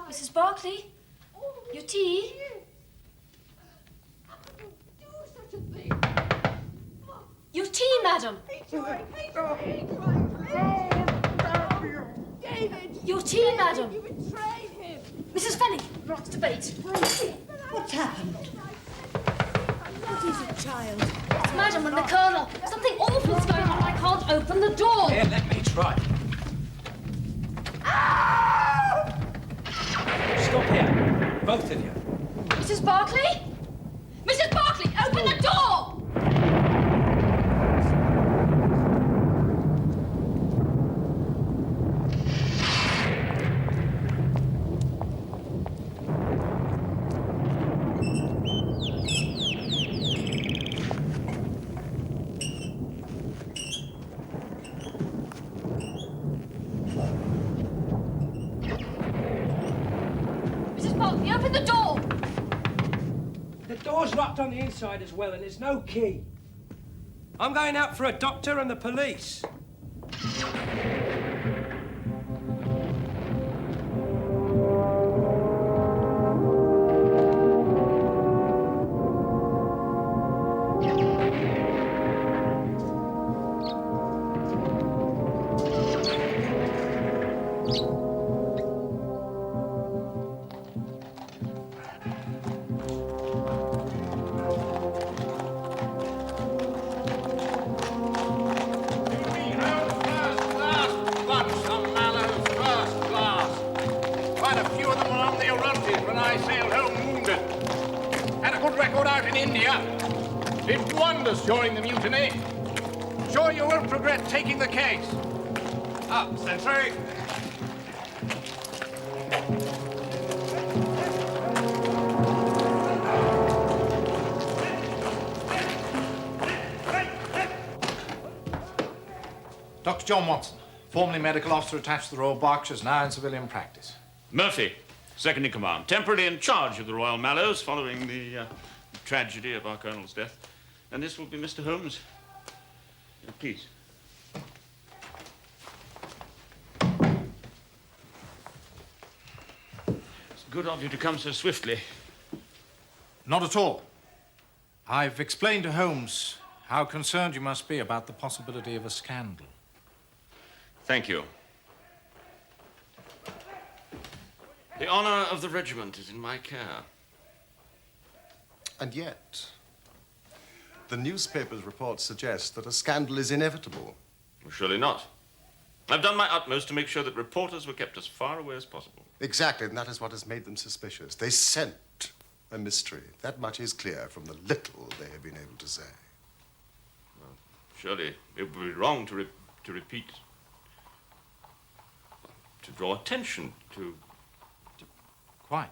Mrs. Barclay, your tea? Your tea, madam. Your tea, madam. You betrayed him. Mrs. Fenwick, what's the bait? What's happened? What is it, child? Madam and the Colonel. Something awful's going on. I can't open the door. Here, let me try. Stop here, both of you. Mrs. Barclay? Mrs. Barclay, open the door! Open the door! The door's locked on the inside as well, and there's no key. I'm going out for a doctor and the police. During the mutiny. Sure you won't regret taking the case. Up, sentry. Dr. John Watson, formerly medical officer attached to the Royal Berkshires, now in civilian practice. Murphy, second in command, temporarily in charge of the Royal Mallows following the tragedy of our colonel's death. And this will be Mr. Holmes. Please. It's good of you to come so swiftly. Not at all. I've explained to Holmes how concerned you must be about the possibility of a scandal. Thank you. The honor of the regiment is in my care. And yet, the newspaper's reports suggest that a scandal is inevitable. Well, surely not. I've done my utmost to make sure that reporters were kept as far away as possible. Exactly, and that is what has made them suspicious. They scent a mystery. That much is clear from the little they have been able to say. Well, surely it would be wrong to repeat, to draw attention to... Quite.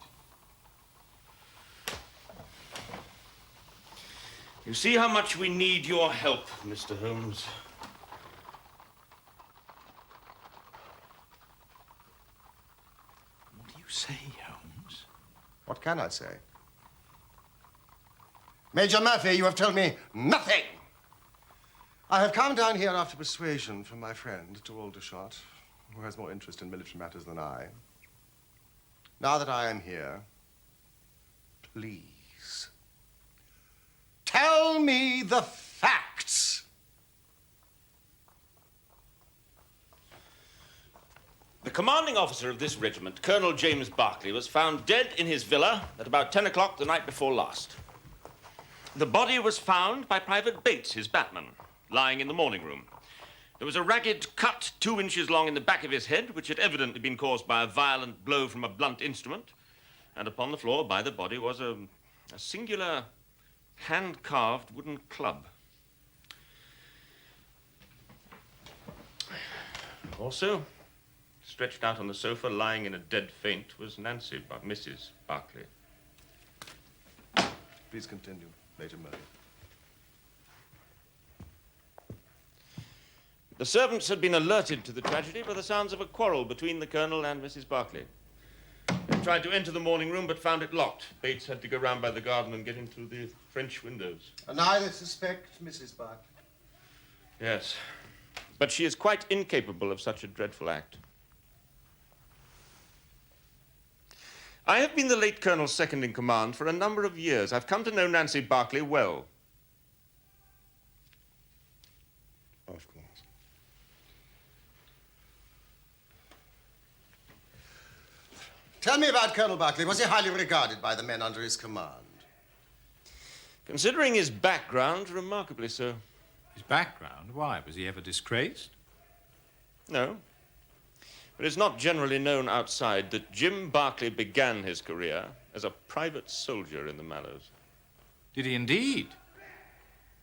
You see how much we need your help, Mr. Holmes. What do you say, Holmes? What can I say? Major Murphy, you have told me nothing. I have come down here after persuasion from my friend, Dr. Aldershot, who has more interest in military matters than I. Now that I am here, please, tell me the facts. The commanding officer of this regiment, Colonel James Berkeley, was found dead in his villa at about 10 o'clock the night before last. The body was found by Private Bates, his batman, lying in the morning room. There was a ragged cut 2 inches long in the back of his head, which had evidently been caused by a violent blow from a blunt instrument. And upon the floor by the body was a singular hand-carved wooden club. Also, stretched out on the sofa, lying in a dead faint, was Nancy, Mrs. Berkeley. Please continue, Major Murphy. The servants had been alerted to the tragedy by the sounds of a quarrel between the colonel and Mrs. Berkeley. tried to enter the morning room but found it locked. Bates had to go round by the garden and get in through the French windows. And I suspect Mrs. Barkley. Yes. But she is quite incapable of such a dreadful act. I have been the late Colonel's second in command for a number of years. I've come to know Nancy Barkley well. Of course. Tell me about Colonel Barkley. Was he highly regarded by the men under his command? Considering his background, remarkably so. His background? Why? Was he ever disgraced? No. But it's not generally known outside that Jim Barkley began his career as a private soldier in the Mallows. Did he indeed?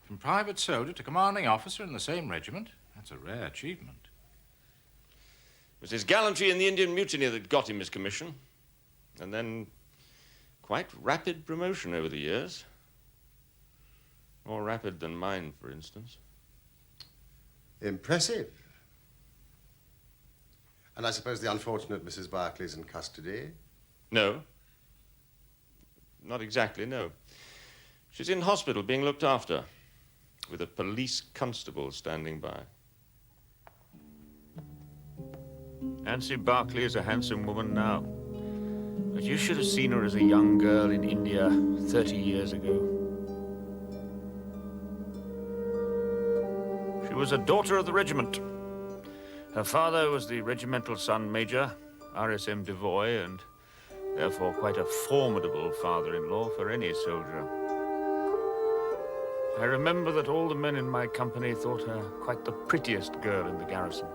From private soldier to commanding officer in the same regiment? That's a rare achievement. It was his gallantry in the Indian Mutiny that got him his commission. And then quite rapid promotion over the years. More rapid than mine, for instance. Impressive. And I suppose the unfortunate Mrs. Barkley's in custody? No. Not exactly, no. She's in hospital being looked after, with a police constable standing by. Nancy Barkley is a handsome woman now. But you should have seen her as a young girl in India 30 years ago. She was a daughter of the regiment. Her father was the regimental son major, RSM Devoy, and therefore quite a formidable father-in-law for any soldier. I remember that all the men in my company thought her quite the prettiest girl in the garrison.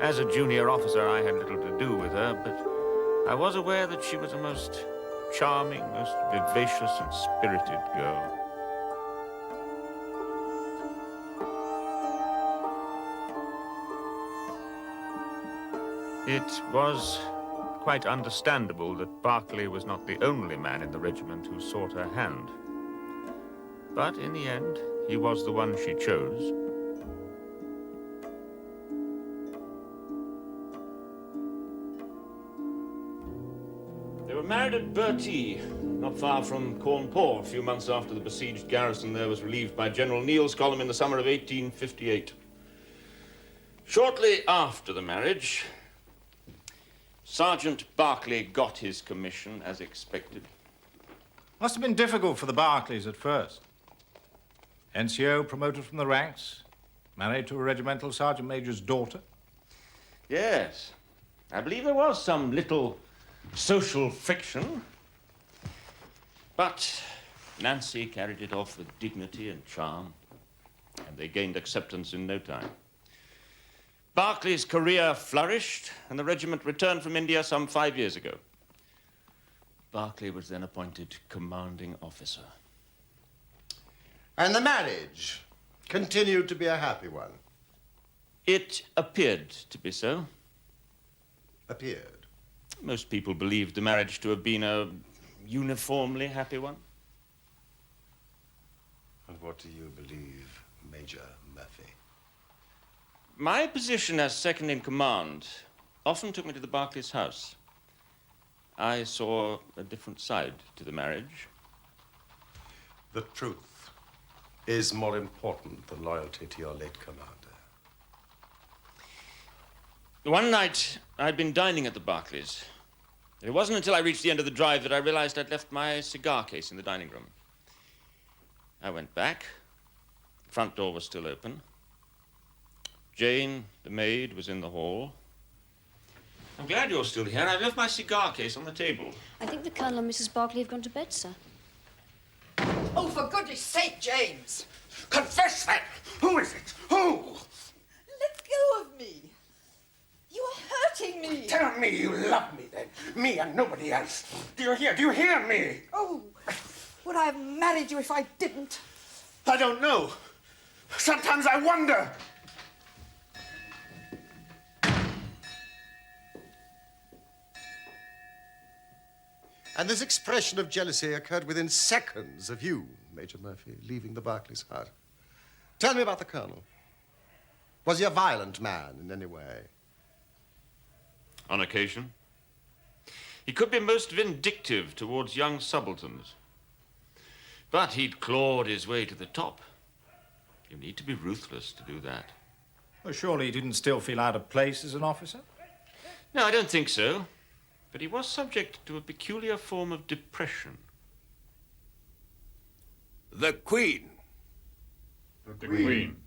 As a junior officer, I had little to do with her, but I was aware that she was a most charming, most vivacious and spirited girl. It was quite understandable that Barkley was not the only man in the regiment who sought her hand. But in the end, he was the one she chose. They were married at Bertie, not far from Cawnpore, a few months after the besieged garrison there was relieved by General Neal's column in the summer of 1858. Shortly after the marriage, Sergeant Barkley got his commission as expected. Must have been difficult for the Barkleys at first. NCO promoted from the ranks, married to a regimental sergeant major's daughter. Yes, I believe there was some little social friction. But Nancy carried it off with dignity and charm, and they gained acceptance in no time. Barkley's career flourished, and the regiment returned from India some 5 years ago. Barkley was then appointed commanding officer. And the marriage continued to be a happy one? It appeared to be so. Appeared? Most people believed the marriage to have been a uniformly happy one. And what do you believe, Major Murphy? My position as second in command often took me to the Barkleys' house. I saw a different side to the marriage. The truth is more important than loyalty to your late commander. One night, I'd been dining at the Barkleys. It wasn't until I reached the end of the drive that I realized I'd left my cigar case in the dining room. I went back. The front door was still open. Jane, the maid, was in the hall. I'm glad you're still here. I've left my cigar case on the table. I think the Colonel and Mrs. Barkley have gone to bed, sir. Oh, for goodness sake, James! Confess that! Who is it? Who? Let go of me! You are hurting me! Tell me you love me, then. Me and nobody else. Do you hear? Do you hear me? Oh, would I have married you if I didn't? I don't know. Sometimes I wonder. And this expression of jealousy occurred within seconds of you, Major Murphy, leaving the Barkleys' hut. Tell me about the Colonel. Was he a violent man in any way? On occasion. He could be most vindictive towards young subalterns. But he'd clawed his way to the top. You need to be ruthless to do that. Well, surely he didn't still feel out of place as an officer? No, I don't think so. But he was subject to a peculiar form of depression. The Queen. The Queen.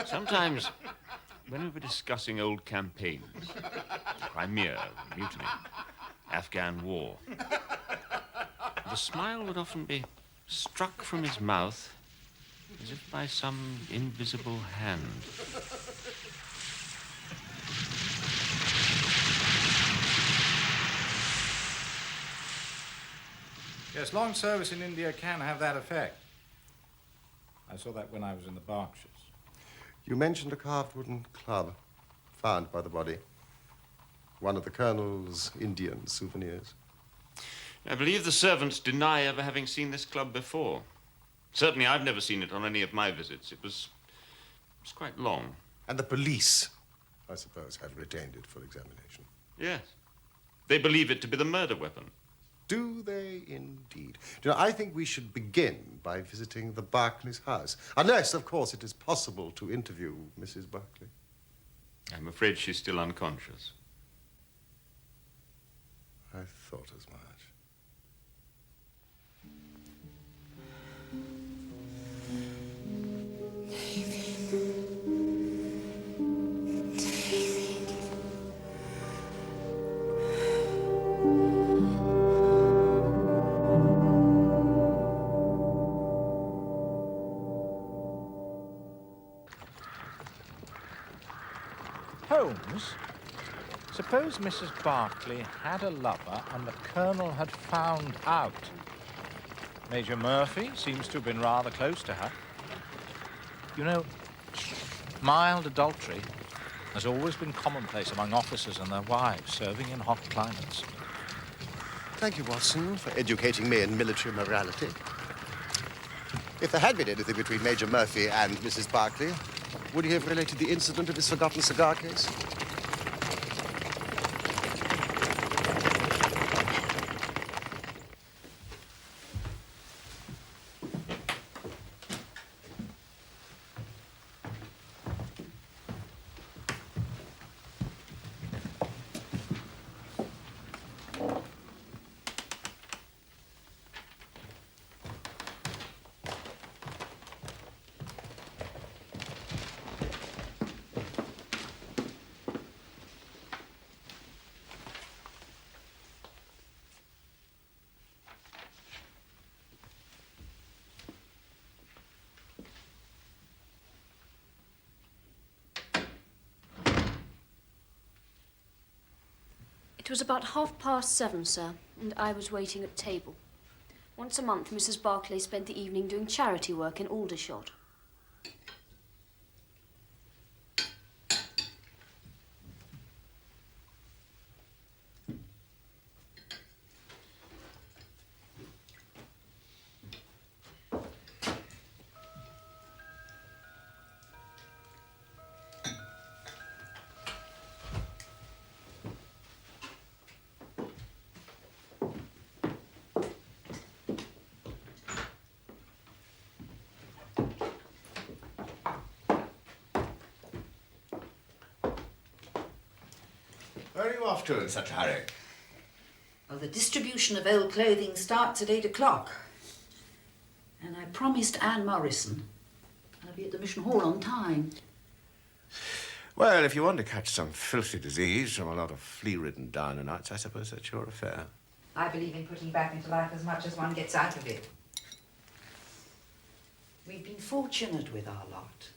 Sometimes, when we were discussing old campaigns, Crimea, mutiny, Afghan war, the smile would often be struck from his mouth as if by some invisible hand. Yes, long service in India can have that effect. I saw that when I was in the Berkshires. You mentioned a carved wooden club found by the body. One of the Colonel's Indian souvenirs. I believe the servants deny ever having seen this club before. Certainly I've never seen it on any of my visits. It was quite long. And the police, I suppose, have retained it for examination. Yes. They believe it to be the murder weapon. Do they indeed? You know, I think we should begin by visiting the Berkeley's house. Unless, of course, it is possible to interview Mrs. Berkeley. I'm afraid she's still unconscious. I thought as much. Holmes, suppose Mrs. Berkeley had a lover and the Colonel had found out. Major Murphy seems to have been rather close to her. You know, mild adultery has always been commonplace among officers and their wives serving in hot climates. Thank you, Watson, for educating me in military morality. If there had been anything between Major Murphy and Mrs. Berkeley, would he have related the incident of his forgotten cigar case? It was about 7:30, sir, and I was waiting at table. Once a month, Mrs. Berkeley spent the evening doing charity work in Aldershot. Where are you off to in such a hurry? Well, the distribution of old clothing starts at 8 o'clock. And I promised Anne Morrison I'll be at the Mission Hall on time. Well, if you want to catch some filthy disease from a lot of flea-ridden downer-nuts, I suppose that's your affair. I believe in putting back into life as much as one gets out of it. We've been fortunate with our lot.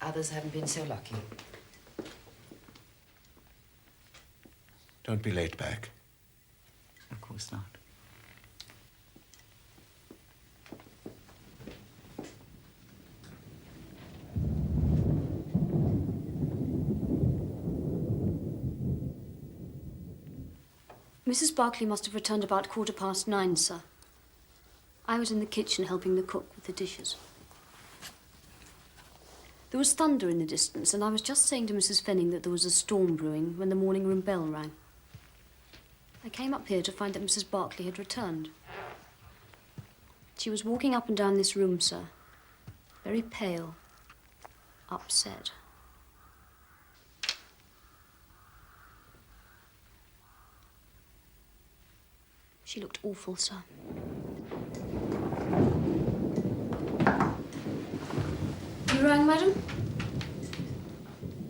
Others haven't been so lucky. Don't be late back. Of course not. Mrs. Berkeley must have returned about 9:15, sir. I was in the kitchen helping the cook with the dishes. There was thunder in the distance, and I was just saying to Mrs. Fenning that there was a storm brewing when the morning room bell rang. I came up here to find that Mrs. Barclay had returned. She was walking up and down this room, sir, very pale, upset. She looked awful, sir. You rang, madam?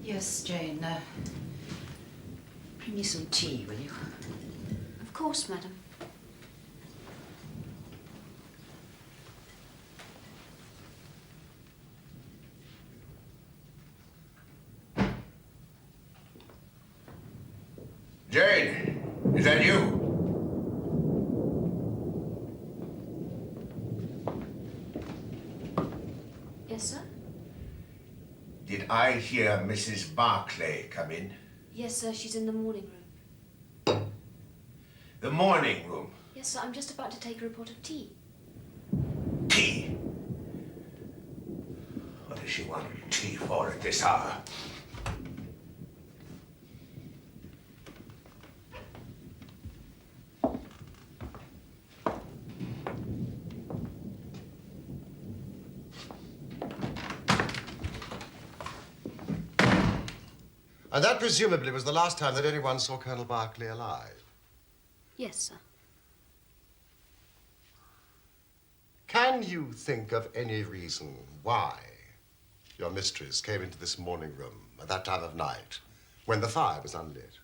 Yes, Jane. Bring me some tea, will you? Of course, madam. Jane, is that you? Yes, sir? Did I hear Mrs. Barclay come in? Yes, sir, she's in the morning room. The morning room? Yes, sir, I'm just about to take her a pot of tea. Tea? What does she want tea for at this hour? And that presumably was the last time that anyone saw Colonel Barclay alive. Yes, sir. Can you think of any reason why your mistress came into this morning room at that time of night when the fire was unlit?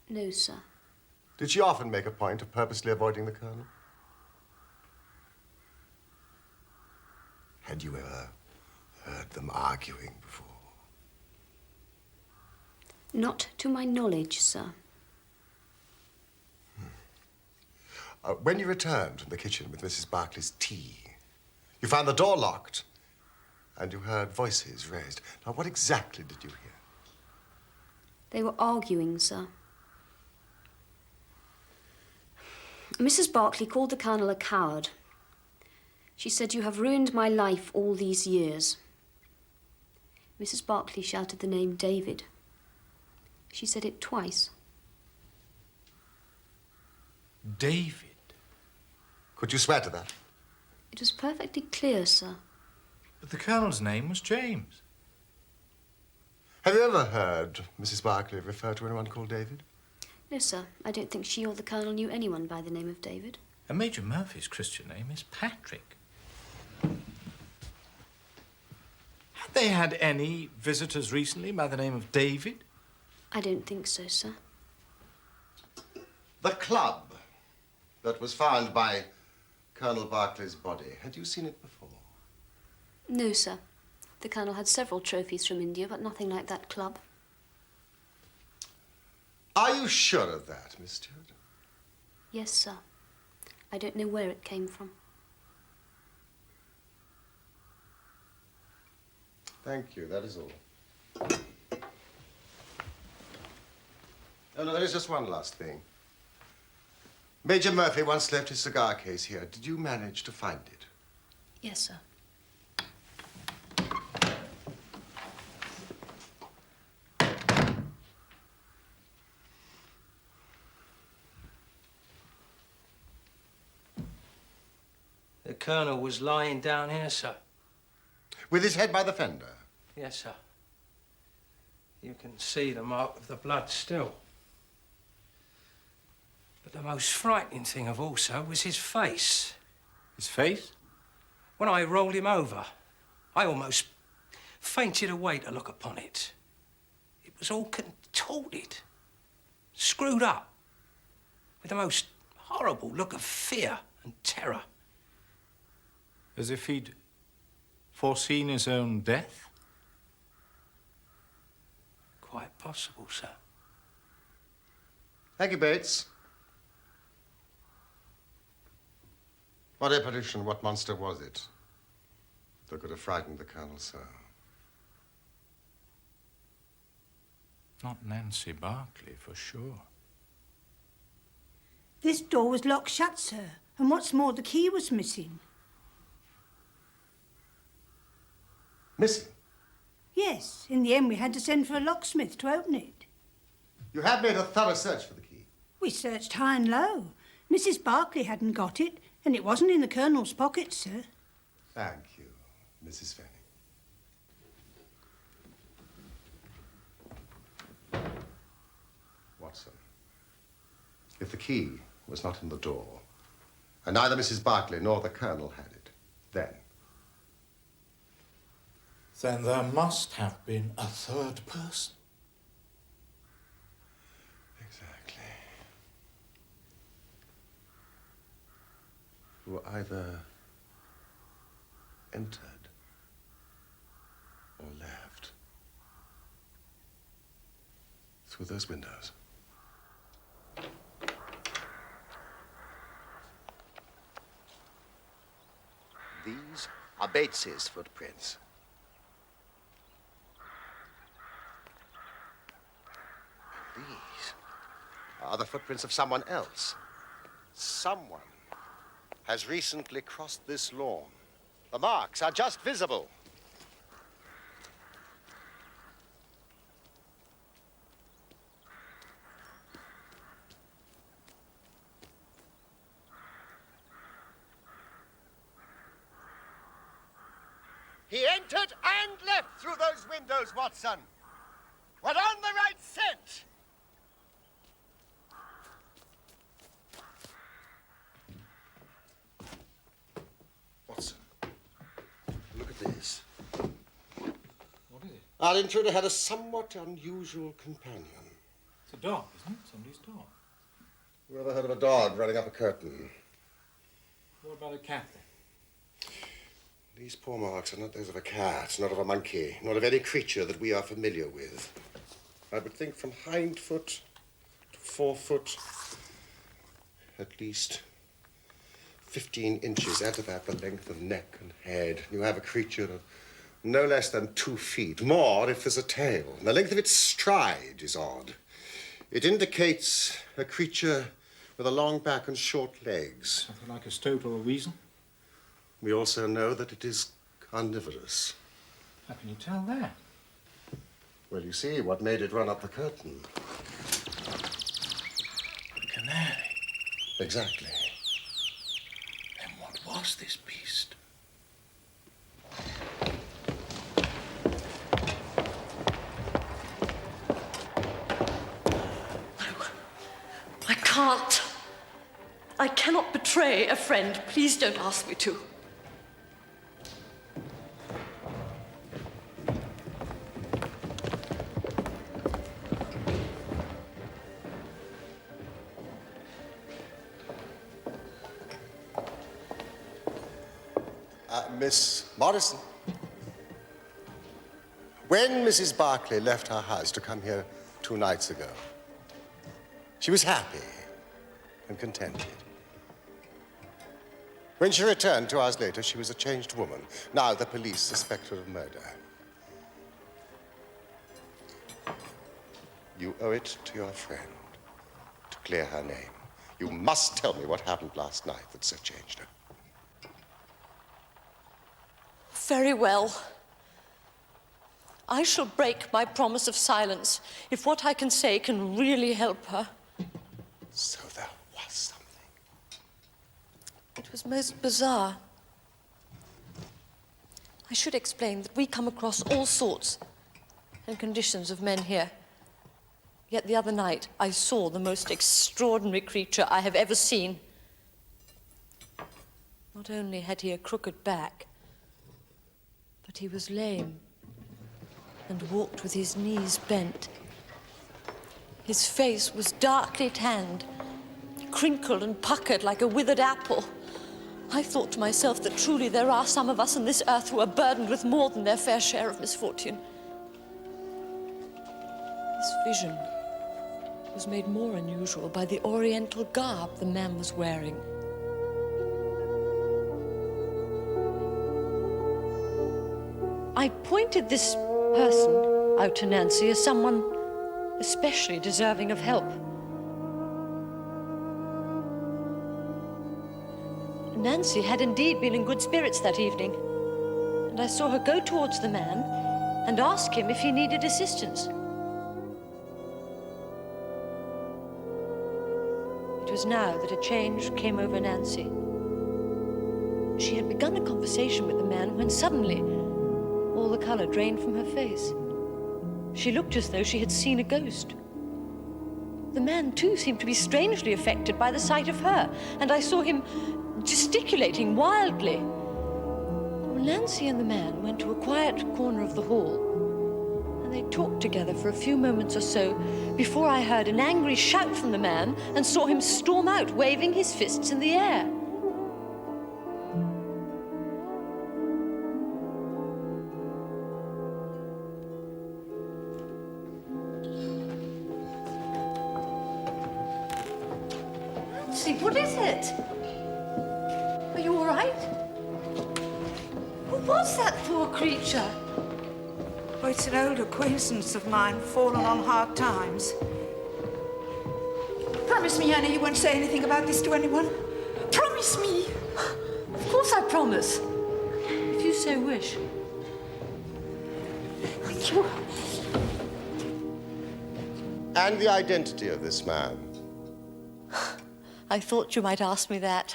No, sir. Did she often make a point of purposely avoiding the Colonel? Had you ever heard them arguing before? Not to my knowledge, sir. When you returned from the kitchen with Mrs. Barclay's tea, you found the door locked and you heard voices raised. Now, what exactly did you hear? They were arguing, sir. Mrs. Barclay called the Colonel a coward. She said, "You have ruined my life all these years." Mrs. Barclay shouted the name David. She said it twice. David? Could you swear to that? It was perfectly clear, sir. But the Colonel's name was James. Have you ever heard Mrs. Barclay refer to anyone called David? No, sir. I don't think she or the Colonel knew anyone by the name of David. And Major Murphy's Christian name is Patrick. Had they had any visitors recently by the name of David? I don't think so, sir. The club that was found by Colonel Barclay's body, had you seen it before? No, sir. The Colonel had several trophies from India, but nothing like that club. Are you sure of that, Miss Stewart? Yes, sir. I don't know where it came from. Thank you, that is all. Oh, no, there is just one last thing. Major Murphy once left his cigar case here. Did you manage to find it? Yes, sir. The Colonel was lying down here, sir. With his head by the fender? Yes, sir. You can see the mark of the blood still. But the most frightening thing of all, sir, was his face. His face? When I rolled him over, I almost fainted away to look upon it. It was all contorted, screwed up, with the most horrible look of fear and terror. As if he'd foreseen his own death? Quite possible, sir. Thank you, Bates. What apparition, what monster was it that could have frightened the Colonel so? Not Nancy Barclay, for sure. This door was locked shut, sir, And what's more, the key was missing. Missing? Yes, in the end we had to send for a locksmith to open it. You have made a thorough search for the key? We searched high and low. Mrs. Barclay hadn't got it, and it wasn't in the Colonel's pocket, sir. Thank you, Mrs. Fanning. Watson, if the key was not in the door, and neither Mrs. Barclay nor the Colonel had it, then there must have been a third person. Exactly. Who either entered or left through those windows. These are Bates's footprints. These are the footprints of someone else. Someone has recently crossed this lawn. The marks are just visible. He entered and left through those windows, Watson. We're on the right scent. Watson, look at this. What is it? Our intruder had a somewhat unusual companion. It's a dog, isn't it? Somebody's dog. Whoever heard of a dog running up a curtain? What about a cat then? These paw marks are not those of a cat, not of a monkey, nor of any creature that we are familiar with. I would think from hind foot to forefoot, at least 15 inches, add to that the length of neck and head. You have a creature of no less than 2 feet, more if there's a tail. And the length of its stride is odd. It indicates a creature with a long back and short legs. Something like a stoat or a weasel? We also know that it is carnivorous. How can you tell that? Well, you see, what made it run up the curtain? A canary. Exactly. Then what was this beast? I can't. I cannot betray a friend. Please don't ask me to. Miss Morrison, when Mrs. Barclay left her house to come here 2 nights ago, she was happy and contented. When she returned 2 hours later, she was a changed woman. Now the police suspect her of murder. You owe it to your friend to clear her name. You must tell me what happened last night that so changed her. Very well. I shall break my promise of silence if what I can say can really help her. So there was something. It was most bizarre. I should explain that we come across all sorts and conditions of men here. Yet the other night I saw the most extraordinary creature I have ever seen. Not only had he a crooked back, but he was lame and walked with his knees bent. His face was darkly tanned, crinkled and puckered like a withered apple. I thought to myself that truly there are some of us on this earth who are burdened with more than their fair share of misfortune. This vision was made more unusual by the oriental garb the man was wearing. I pointed this person out to Nancy as someone especially deserving of help. Nancy had indeed been in good spirits that evening, and I saw her go towards the man and ask him if he needed assistance. It was now that a change came over Nancy. She had begun a conversation with the man when suddenly all the colour drained from her face. She looked as though she had seen a ghost. The man, too, seemed to be strangely affected by the sight of her, and I saw him gesticulating wildly. Well, Nancy and the man went to a quiet corner of the hall, and they talked together for a few moments or so before I heard an angry shout from the man and saw him storm out, waving his fists in the air. What is it? Are you all right? Who was that poor creature? Oh, it's an old acquaintance of mine, fallen on hard times. Promise me, Anna, you won't say anything about this to anyone. Promise me. Of course I promise. If you so wish. Thank you. And the identity of this man? I thought you might ask me that.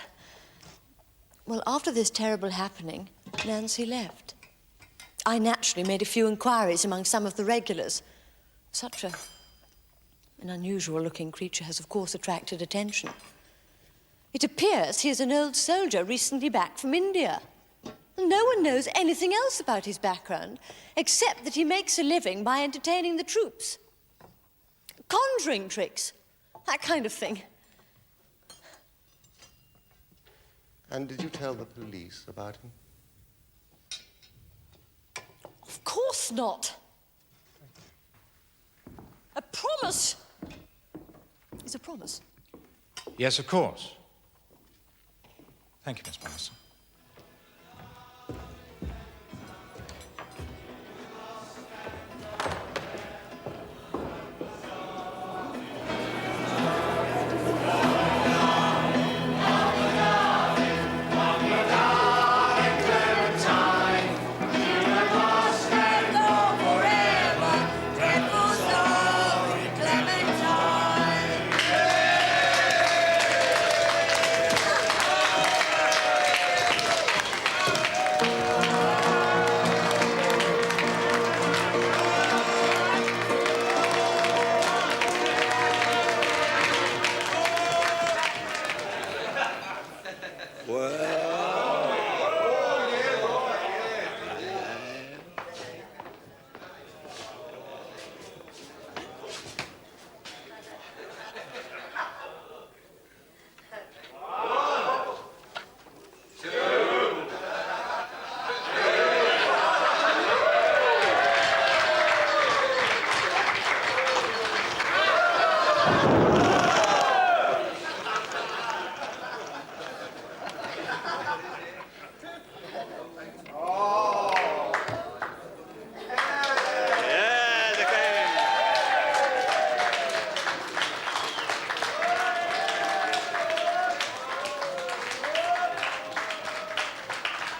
Well, after this terrible happening, Nancy left. I naturally made a few inquiries among some of the regulars. Such an unusual-looking creature has, of course, attracted attention. It appears he is an old soldier recently back from India. No one knows anything else about his background, except that he makes a living by entertaining the troops. Conjuring tricks, that kind of thing. And did you tell the police about him? Of course not. A promise is a promise. Yes, of course. Thank you, Miss Morrison.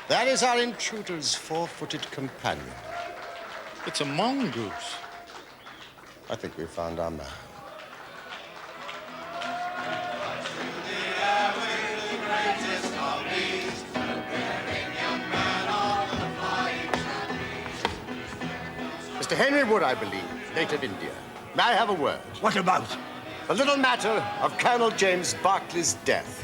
That is our intruder's four-footed companion. It's a mongoose. I think we found our man. Mr. Henry Wood, I believe, native India. May I have a word? What about? The little matter of Colonel James Berkeley's death.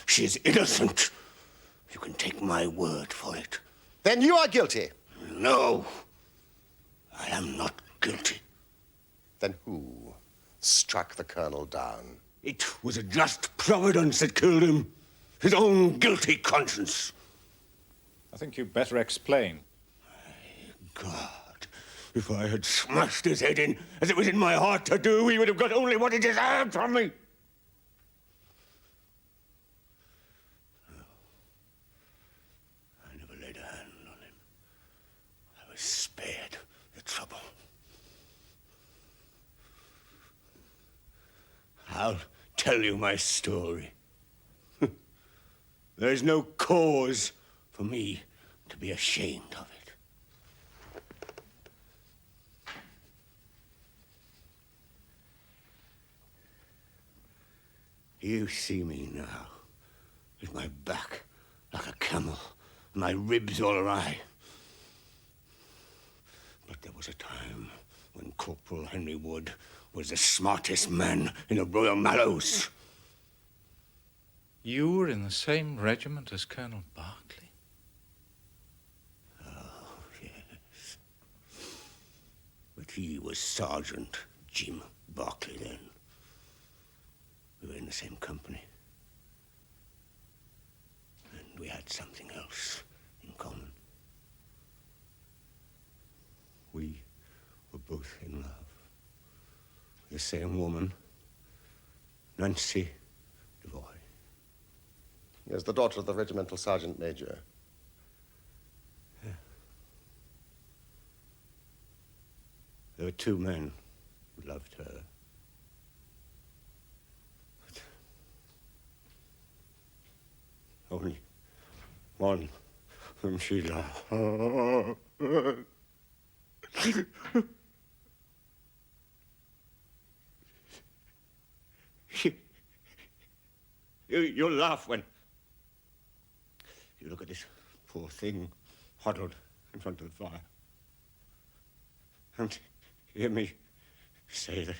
She is innocent. You can take my word for it. Then you are guilty. No, I am not guilty. Then who struck the colonel down? It was a just providence that killed him. His own guilty conscience. I think you'd better explain. God, if I had smashed his head in, as it was in my heart to do, he would have got only what he deserved from me. No. I never laid a hand on him. I was spared the trouble. I'll tell you my story. There's no cause for me to be ashamed of it. You see me now, with my back like a camel, and my ribs all awry. But there was a time when Corporal Henry Wood was the smartest man in the Royal Mallows. You were in the same regiment as Colonel Berkeley? Oh, yes. But he was Sergeant Jim Berkeley then. We were in the same company. And we had something else in common. We were both in love. The same woman, Nancy Devoy. Yes, the daughter of the regimental sergeant major. Yeah. There were two men who loved her. But only one whom she loved. You'll laugh when you look at this poor thing huddled in front of the fire and hear me say that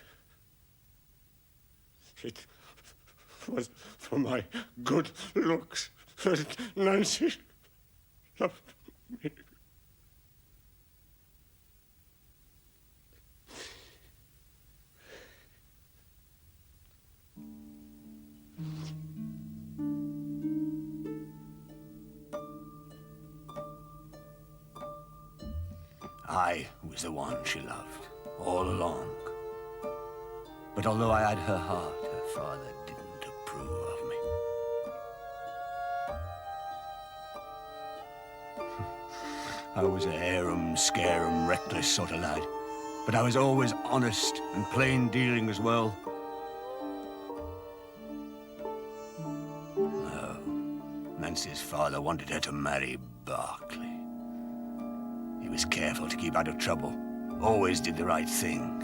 it was for my good looks that Nancy loved me. I was the one she loved, all along. But although I had her heart, her father didn't approve of me. I was a harum-scarum, reckless sort of lad. But I was always honest and plain dealing as well. No, Nancy's father wanted her to marry Berkeley. He was careful to keep out of trouble. Always did the right thing.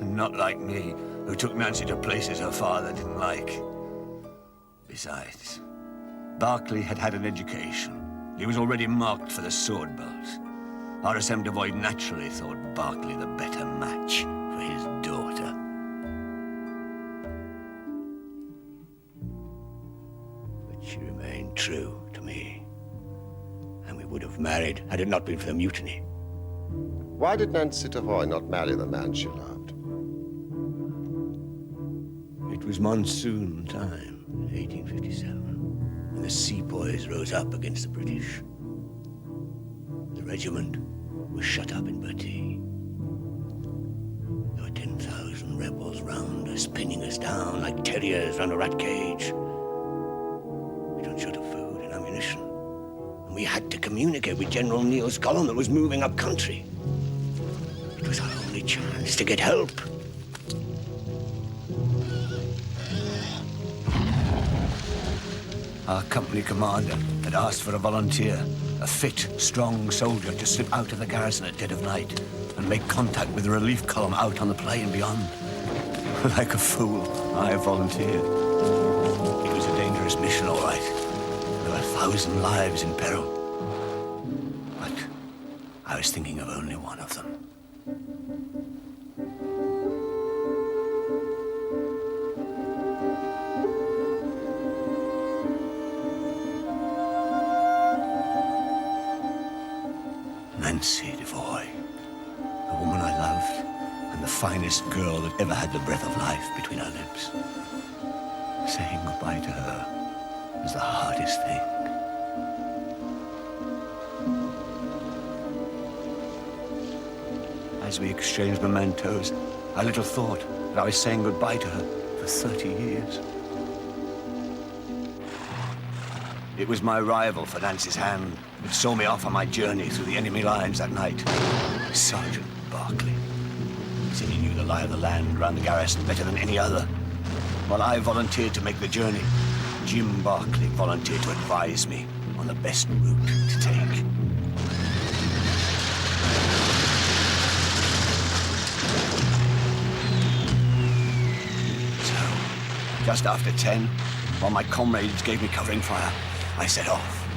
Not like me, who took Nancy to places her father didn't like. Besides, Berkeley had had an education. He was already marked for the sword belt. RSM Devoy naturally thought Berkeley the better match for his daughter. But she remained true to me. And we would have married had it not been for the mutiny. Why did Nancy Devoy not marry the man she loved? It was monsoon time, 1857, when the sepoys rose up against the British. The regiment was shut up in Bertie. There were 10,000 rebels round us, pinning us down like terriers round a rat cage. We run short of food and ammunition, and we had to communicate with General Neal's column that was moving up country. It was our only chance to get help. Our company commander had asked for a volunteer, a fit, strong soldier to slip out of the garrison at dead of night and make contact with the relief column out on the plain beyond. Like a fool, I volunteered. It was a dangerous mission, all right. There were 1,000 lives in peril. But I was thinking of only one of them. Nancy Devoy, the woman I loved, and the finest girl that ever had the breath of life between her lips. Saying goodbye to her was the hardest thing. As we exchanged mementos, I little thought that I was saying goodbye to her for 30 years. It was my rival for Nancy's hand that saw me off on my journey through the enemy lines that night. Sergeant Barclay. He said he knew the lie of the land around the garrison better than any other. While I volunteered to make the journey, Jim Barclay volunteered to advise me on the best route to take. Just after 10, while my comrades gave me covering fire, I set off.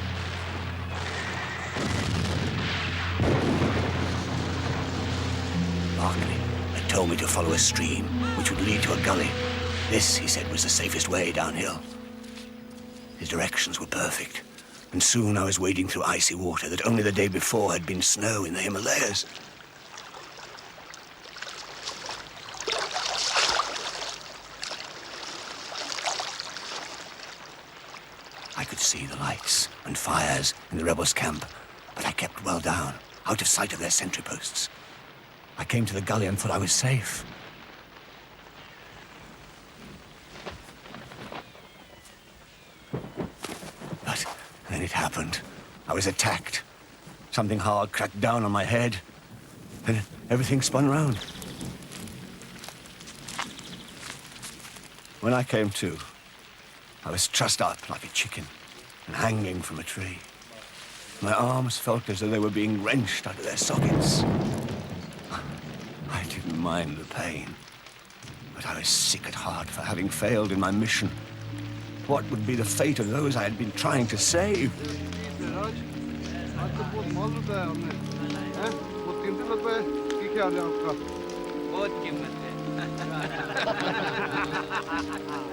Barclay had told me to follow a stream, which would lead to a gully. This, he said, was the safest way downhill. His directions were perfect, and soon I was wading through icy water that only the day before had been snow in the Himalayas. I could see the lights and fires in the rebels' camp, but I kept well down, out of sight of their sentry posts. I came to the gully and thought I was safe. But then it happened. I was attacked. Something hard cracked down on my head. Then everything spun round. When I came to, I was trussed up like a chicken and hanging from a tree. My arms felt as though they were being wrenched out of their sockets. I didn't mind the pain, but I was sick at heart for having failed in my mission. What would be the fate of those I had been trying to save?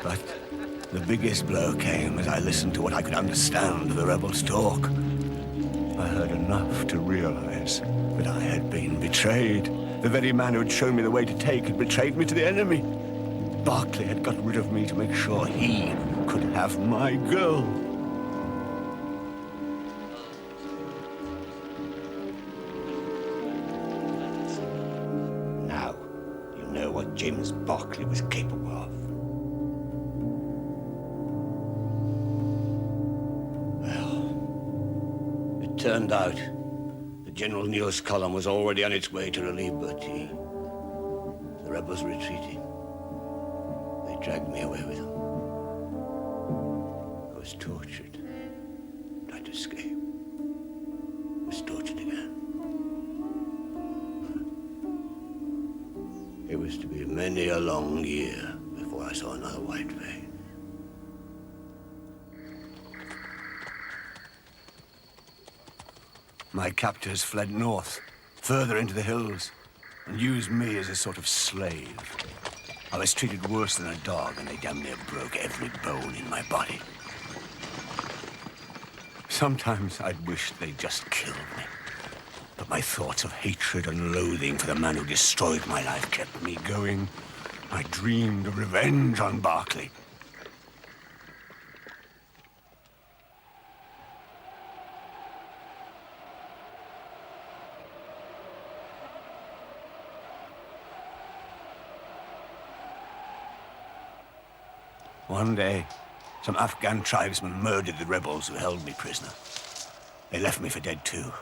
But the biggest blow came as I listened to what I could understand of the rebels' talk. I heard enough to realize that I had been betrayed. The very man who had shown me the way to take had betrayed me to the enemy. Barclay had got rid of me to make sure he could have my girl. Now, you know what James Barclay was capable of. Turned out, the General News column was already on its way to relieve Bertie. The rebels retreated. They dragged me away with them. I was tortured. Tried to escape. Was tortured again. It was to be many a long year before I saw another white face. My captors fled north, further into the hills, and used me as a sort of slave. I was treated worse than a dog, and they damn near broke every bone in my body. Sometimes I'd wish they'd just killed me. But my thoughts of hatred and loathing for the man who destroyed my life kept me going. I dreamed of revenge on Barclay. One day, some Afghan tribesmen murdered the rebels who held me prisoner. They left me for dead too.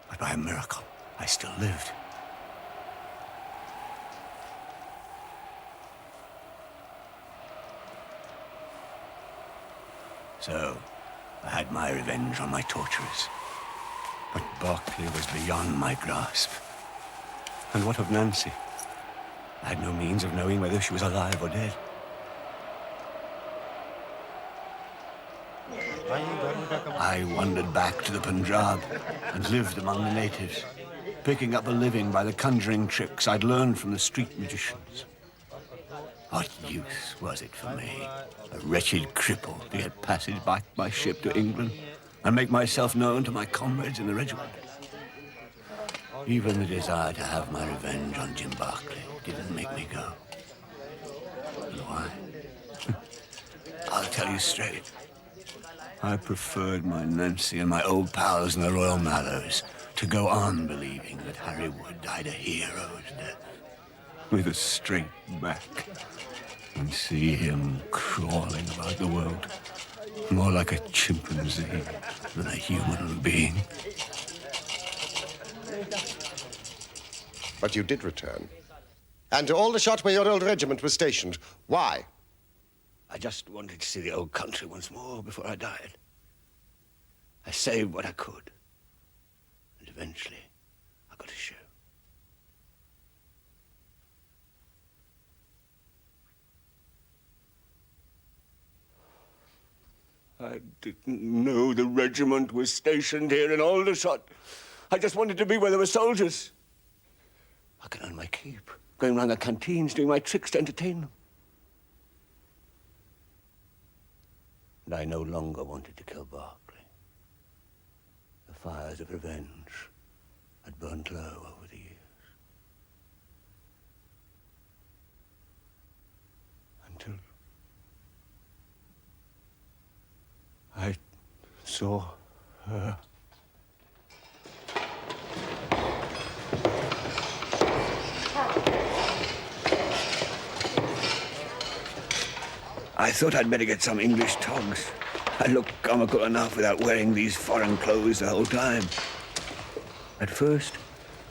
But by a miracle, I still lived. So, I had my revenge on my torturers. But Barclay was beyond my grasp. And what of Nancy? I had no means of knowing whether she was alive or dead. I wandered back to the Punjab and lived among the natives, picking up a living by the conjuring tricks I'd learned from the street magicians. What use was it for me, a wretched cripple, to get passage back by ship to England and make myself known to my comrades in the regiment? Even the desire to have my revenge on Jim Barclay didn't make me go. And why? I'll tell you straight. I preferred my Nancy and my old pals in the Royal Mallows to go on believing that Harry Wood died a hero's death with a straight back and see him crawling about the world more like a chimpanzee than a human being. But you did return. And to Aldershot, where your old regiment was stationed. Why? I just wanted to see the old country once more before I died. I saved what I could. And eventually, I got a show. I didn't know the regiment was stationed here in Aldershot. I just wanted to be where there were soldiers. I could earn my keep, going round the canteens, doing my tricks to entertain them. And I no longer wanted to kill Barclay. The fires of revenge had burnt low over the years. Until I saw her. I thought I'd better get some English togs. I look comical enough without wearing these foreign clothes the whole time. At first,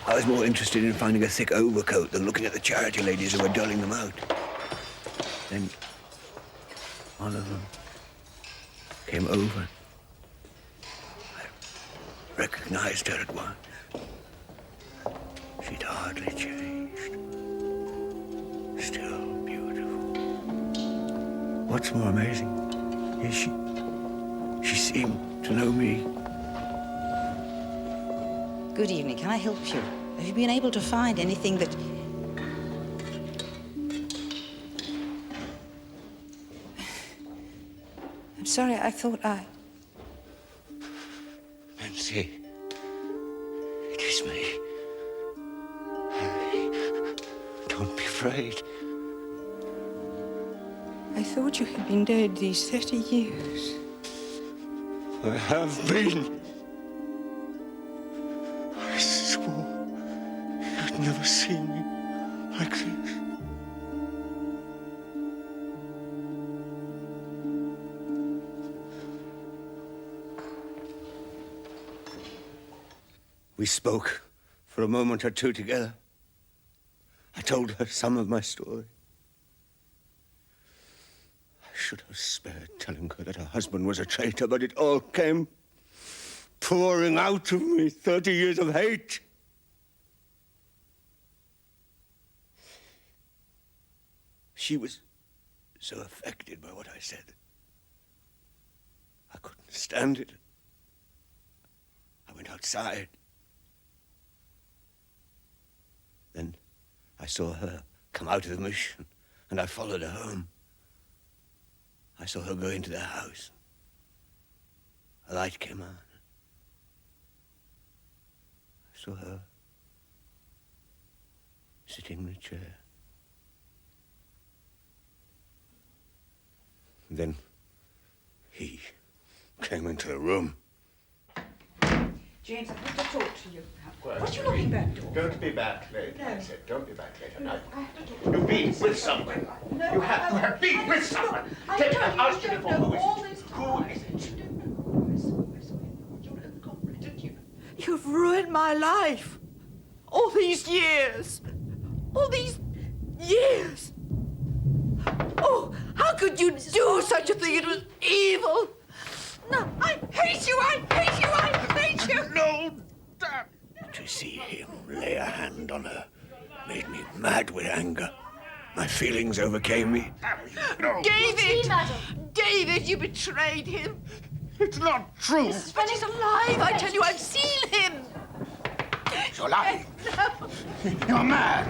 I was more interested in finding a thick overcoat than looking at the charity ladies who were doling them out. Then, one of them came over. I recognized her at once. She'd hardly changed. Still beautiful. What's more amazing is she seemed to know me. Good evening. Can I help you? Have you been able to find anything that... I'm sorry, I thought I... Nancy, it is me. Harry, don't be afraid. I thought you had been dead these 30 years. I have been. I swore you'd never see me like this. We spoke for a moment or two together. I told her some of my story. I should have spared telling her that her husband was a traitor, but it all came pouring out of me, 30 years of hate. She was so affected by what I said. I couldn't stand it. I went outside. Then I saw her come out of the mission, and I followed her home. I saw her go into their house. A light came on. I saw her sitting in a chair. And then he came into the room. James, I have to talk to you. What are you looking back for? Don't be back late. No. I said, don't be back late tonight. I have to talk to you. You've been with someone. No, You have been with someone. Tell me, I've asked you before. Who is it? Who is it? You've ruined my life. All these years. All these years. Oh, how could you do such a thing? It was evil. No, I hate you. I hate you. I hate you. No, damn. To see him lay a hand on her made me mad with anger. My feelings overcame me. No. David! David, you betrayed him. It's not true. Mrs. Fenning's alive. I tell you, I've seen him. You're lying. No. You're mad.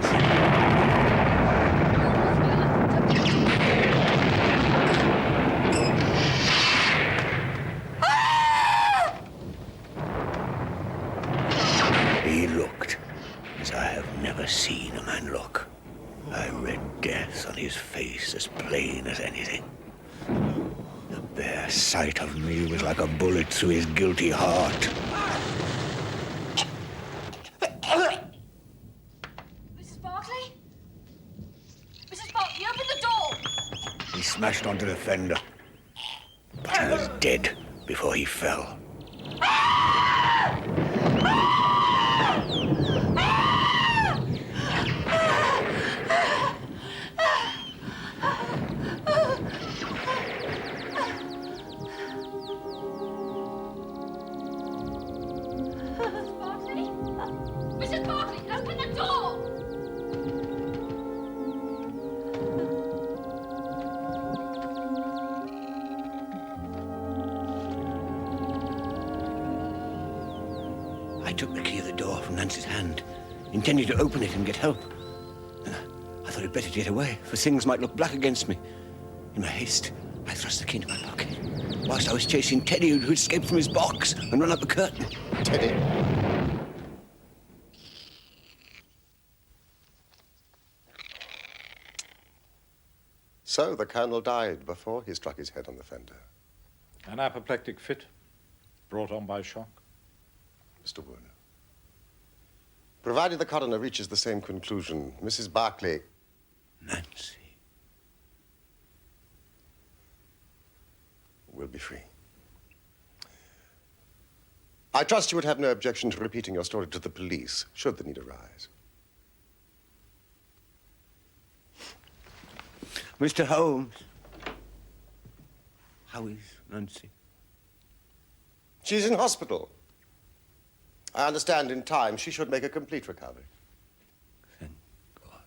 He looked as I have never seen a man look. I read death on his face as plain as anything. The bare sight of me was like a bullet through his guilty heart. Mrs. Barclay? Mrs. Barclay, open the door! He smashed onto the fender, but he was dead before he fell. Mrs. Barclay, open the door! I took the key of the door from Nancy's hand, intending to open it and get help. Then I thought I'd better get away, for things might look black against me. In my haste, I thrust the key into my pocket, whilst I was chasing Teddy, who escaped from his box and run up the curtain. Teddy? So the Colonel died before he struck his head on the fender. An apoplectic fit brought on by shock. Mr. Warner, provided the coroner reaches the same conclusion, Mrs. Barclay... Nancy. ...will be free. I trust you would have no objection to repeating your story to the police, should the need arise. Mr. Holmes. How is Nancy? She's in hospital. I understand in time she should make a complete recovery. Thank God.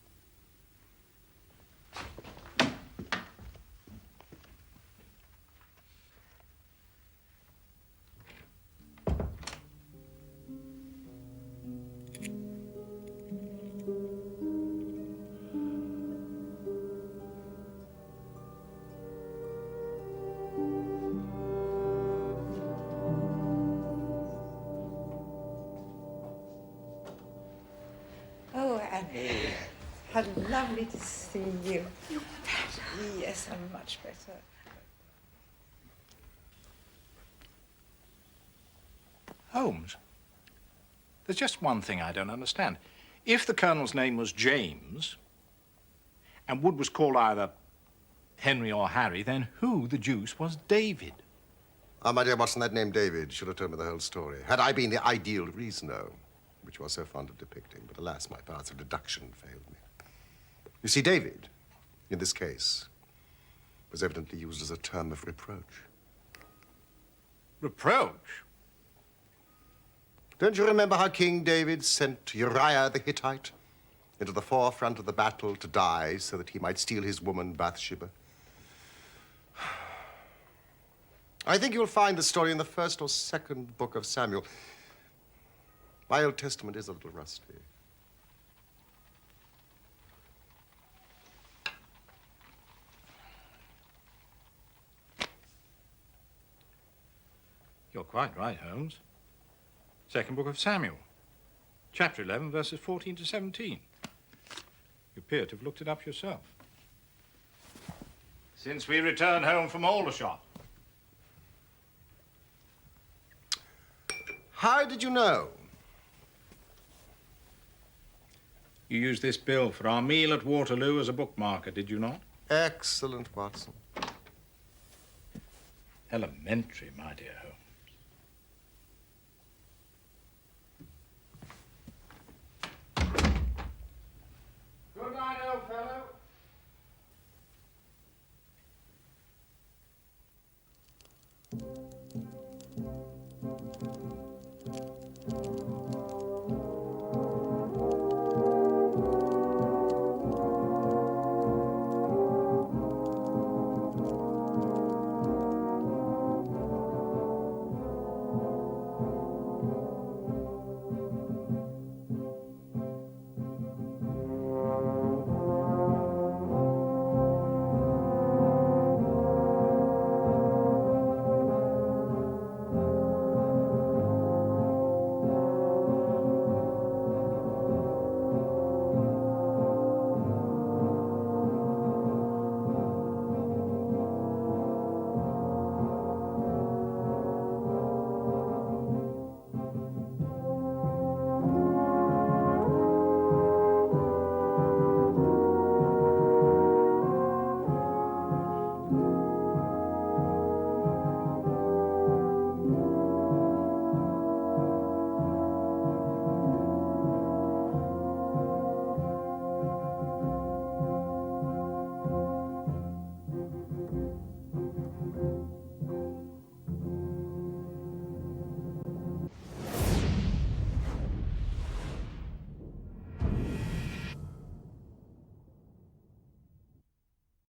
Oh, Annie, how lovely to see you. Yes, I'm much better. Holmes, there's just one thing I don't understand. If the Colonel's name was James, and Wood was called either Henry or Harry, then who the deuce was David? Ah, my dear Watson, that name David should have told me the whole story. Had I been the ideal reasoner, which you are so fond of depicting, but alas, my powers of deduction failed me. You see, David, in this case, was evidently used as a term of reproach. Reproach? Don't you remember how King David sent Uriah the Hittite into the forefront of the battle to die so that he might steal his woman Bathsheba? I think you'll find the story in the first or second book of Samuel. My Old Testament is a little rusty. You're quite right, Holmes. Second book of Samuel, chapter 11, verses 14 to 17. You appear to have looked it up yourself. Since we returned home from Aldershot. How did you know? You used this bill for our meal at Waterloo as a bookmarker, did you not? Excellent, Watson. Elementary, my dear Holmes.